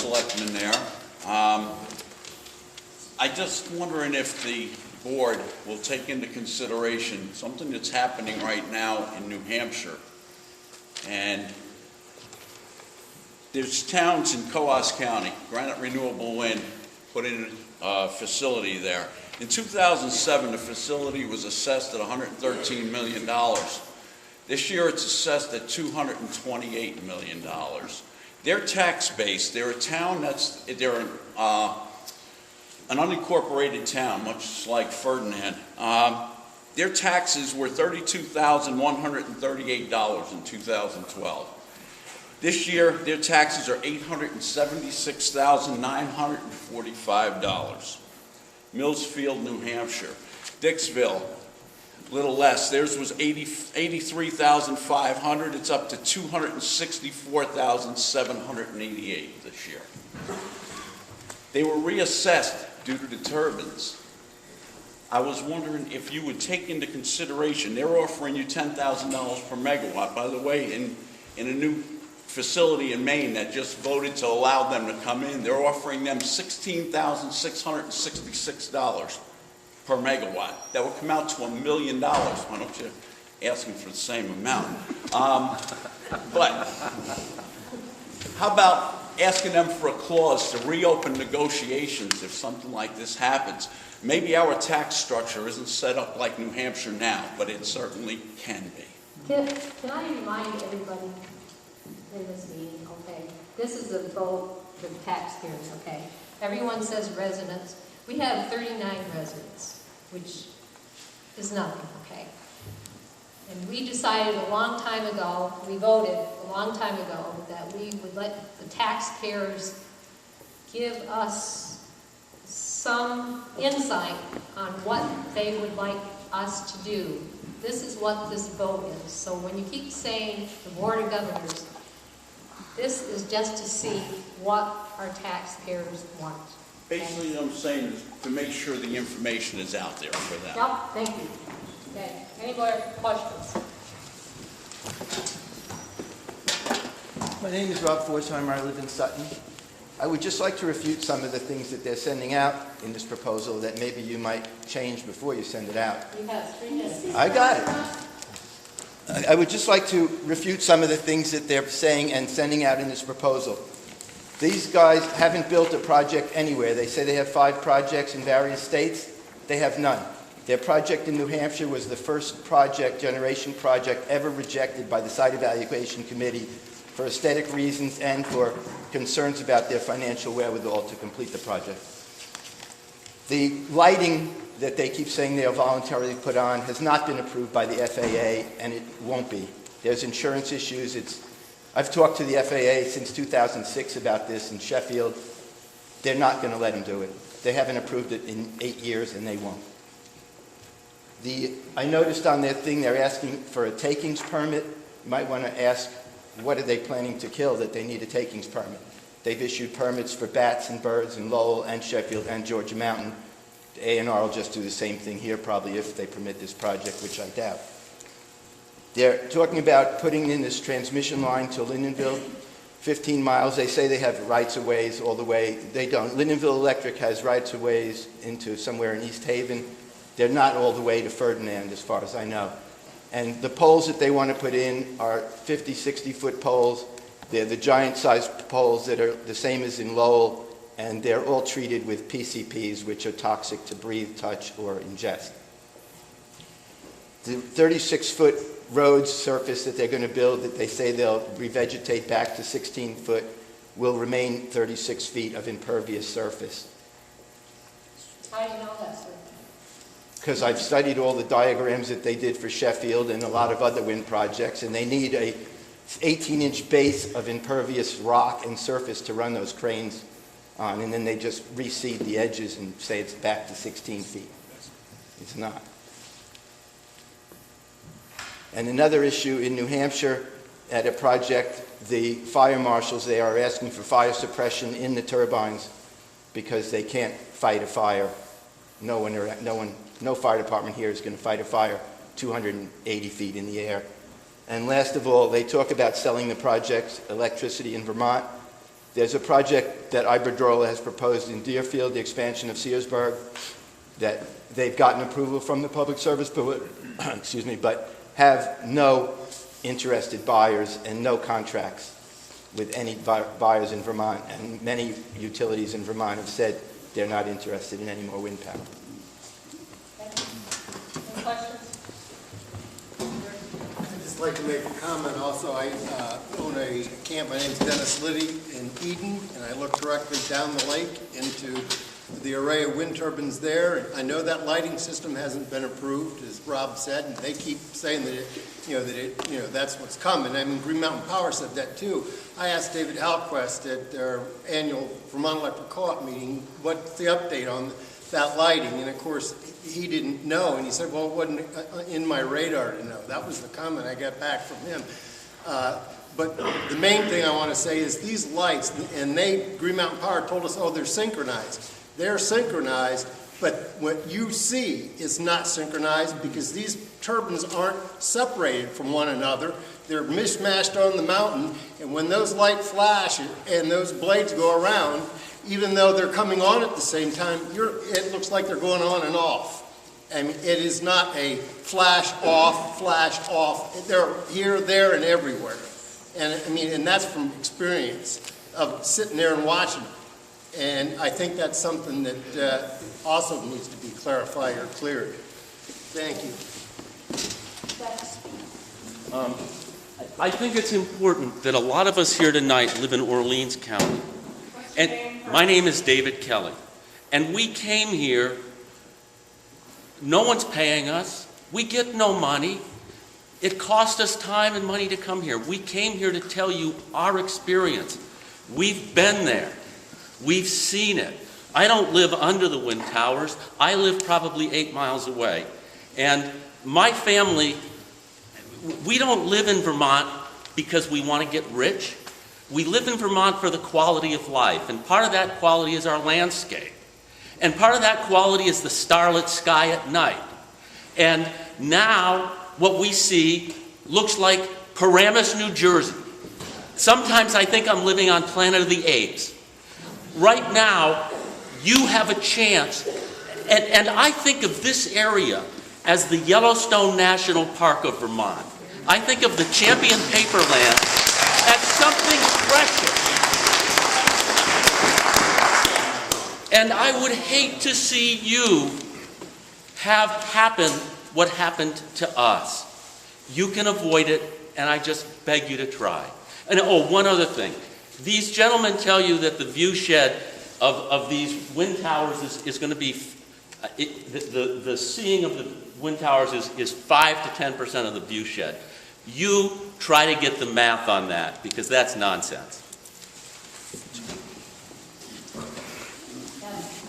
selectmen there. I just wondering if the board will take into consideration something that's happening right now in New Hampshire. And there's towns in Coos County, Granite Renewable Wind put in a facility there. In 2007, the facility was assessed at $113 million. This year it's assessed at $228 million. Their tax base, they're a town they're an unincorporated town, much like Ferdinand. Their taxes were $32,138 in 2012. This year, their taxes are $876,945. Millsfield, New Hampshire. Dixville, a little less. Theirs was $83,500. It's up to $264,788 this year. They were reassessed due to the turbines. I was wondering if you would take into consideration, they're offering you $10,000 per megawatt. By the way, in a new facility in Maine that just voted to allow them to come in, they're offering them $16,666 per megawatt. That would come out to $1 million. Why don't you ask them for the same amount? But how about asking them for a clause to reopen negotiations if something like this happens? Maybe our tax structure isn't set up like New Hampshire now, but it certainly can be. Can I remind everybody in this meeting, okay, this is a vote for the taxpayers, okay? Everyone says residents. We have 39 residents, which is nothing, okay? And we decided a long time ago, we voted a long time ago, that we would let the taxpayers give us some insight on what they would like us to do. This is what this vote is. So when you keep saying the Board of Governors, this is just to see what our taxpayers want. Basically, what I'm saying is to make sure the information is out there for them. Yep, thank you. Okay, any more questions? My name is Rob Forsheimer. I live in Sutton. I would just like to refute some of the things that they're sending out in this proposal that maybe you might change before you send it out. You have 3 minutes. I got it. I would just like to refute some of the things that they're saying and sending out in this proposal. These guys haven't built a project anywhere. They say they have 5 projects in various states. They have none. Their project in New Hampshire was the first generation project ever rejected by the Site Evaluation Committee for aesthetic reasons and for concerns about their financial wherewithal to complete the project. The lighting that they keep saying they'll voluntarily put on has not been approved by the FAA, and it won't be. There's insurance issues. I've talked to the FAA since 2006 about this in Sheffield. They're not going to let them do it. They haven't approved it in 8 years, and they won't. I noticed on their thing they're asking for a takings permit. You might want to ask, what are they planning to kill that they need a takings permit? They've issued permits for bats and birds in Lowell and Sheffield and Georgia Mountain. The A&R will just do the same thing here probably if they permit this project, which I doubt. They're talking about putting in this transmission line to Lindenville, 15 miles. They say they have rights-of-ways all the way. They don't. Lindenville Electric has rights-of-ways into somewhere in East Haven. They're not all the way to Ferdinand, as far as I know. And the poles that they want to put in are 50, 60-foot poles. They're the giant-sized poles that are the same as in Lowell, and they're all treated with PCPs, which are toxic to breathe, touch, or ingest. The 36-foot road surface that they're going to build, that they say they'll revegetate back to 16-foot, will remain 36 feet of impervious surface. How do you know that, sir? Because I've studied all the diagrams that they did for Sheffield and a lot of other wind projects, and they need a 18-inch base of impervious rock and surface to run those cranes on, and then they just reseed the edges and say it's back to 16 feet. It's not. And another issue in New Hampshire at a project, the fire marshals there are asking for fire suppression in the turbines because they can't fight a fire. No fire department here is going to fight a fire 280 feet in the air. And last of all, they talk about selling the project's electricity in Vermont. There's a project that Iberdrola has proposed in Deerfield, the expansion of Searsburg, that they've gotten approval from the Public Service, but, excuse me, but have no interested buyers and no contracts with any buyers in Vermont. And many utilities in Vermont have said they're not interested in any more wind power. Any questions? I'd just like to make a comment also. I own a camp, my name's Dennis Liddy in Eden, and I look directly down the lake into the array of wind turbines there. I know that lighting system hasn't been approved, as Rob said, and they keep saying that that's what's coming. I mean, Green Mountain Power said that too. I asked David Halquist at their annual Vermont Electric Co-op meeting, what's the update on that lighting? And of course, he didn't know, and he said, well, it wasn't in my radar to know. That was the comment I got back from him. But the main thing I want to say is these lights, and Green Mountain Power told us, oh, they're synchronized. They're synchronized, but what you see is not synchronized because these turbines aren't separated from one another. They're mishmashed on the mountain, and when those lights flash and those blades go around, even though they're coming on at the same time, it looks like they're going on and off. I mean, it is not a flash off. They're here, there, and everywhere. And I mean, and that's from experience of sitting there and watching. And I think that's something that also needs to be clarified or cleared. Thank you. I think it's important that a lot of us here tonight live in Orleans County. And my name is David Kelly. And we came here, no one's paying us. We get no money. It cost us time and money to come here. We came here to tell you our experience. We've been there. We've seen it. I don't live under the wind towers. I live probably 8 miles away. And my family, we don't live in Vermont because we want to get rich. We live in Vermont for the quality of life. And part of that quality is our landscape. And part of that quality is the starlit sky at night. And now what we see looks like Paramus, New Jersey. Sometimes I think I'm living on Planet of the Apes. Right now, you have a chance, and I think of this area as the Yellowstone National Park of Vermont. I think of the Champion Paperland as something precious. And I would hate to see you have happen what happened to us. You can avoid it, and I just beg you to try. And oh, one other thing. These gentlemen tell you that the view shed of these wind towers is going to be, the seeing of the wind towers is 5 to 10% of the view shed. You try to get the math on that, because that's nonsense.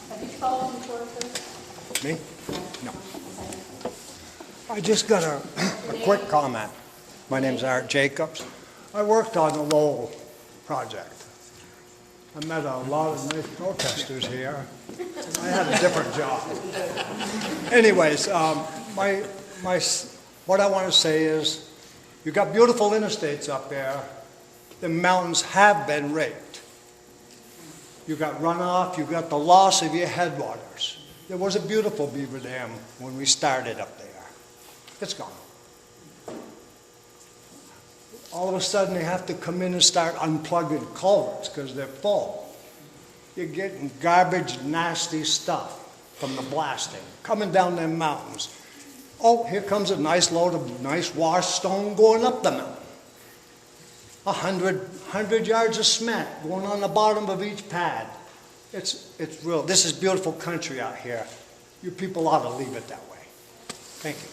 Have you called before, sir? Me? No. I just got a quick comment. My name's Art Jacobs. I worked on the Lowell project. I met a lot of nice protesters here. I had a different job. Anyways, what I want to say is, you've got beautiful interstates up there. The mountains have been raped. You've got runoff, you've got the loss of your headwaters. There was a beautiful beaver dam when we started up there. It's gone. All of a sudden, they have to come in and start unplugging culverts because they're full. You're getting garbage, nasty stuff from the blasting coming down them mountains. Oh, here comes a nice load of nice washed stone going up the mountain. 100 yards of cement going on the bottom of each pad. It's real. This is beautiful country out here. You people ought to leave it that way. Thank you.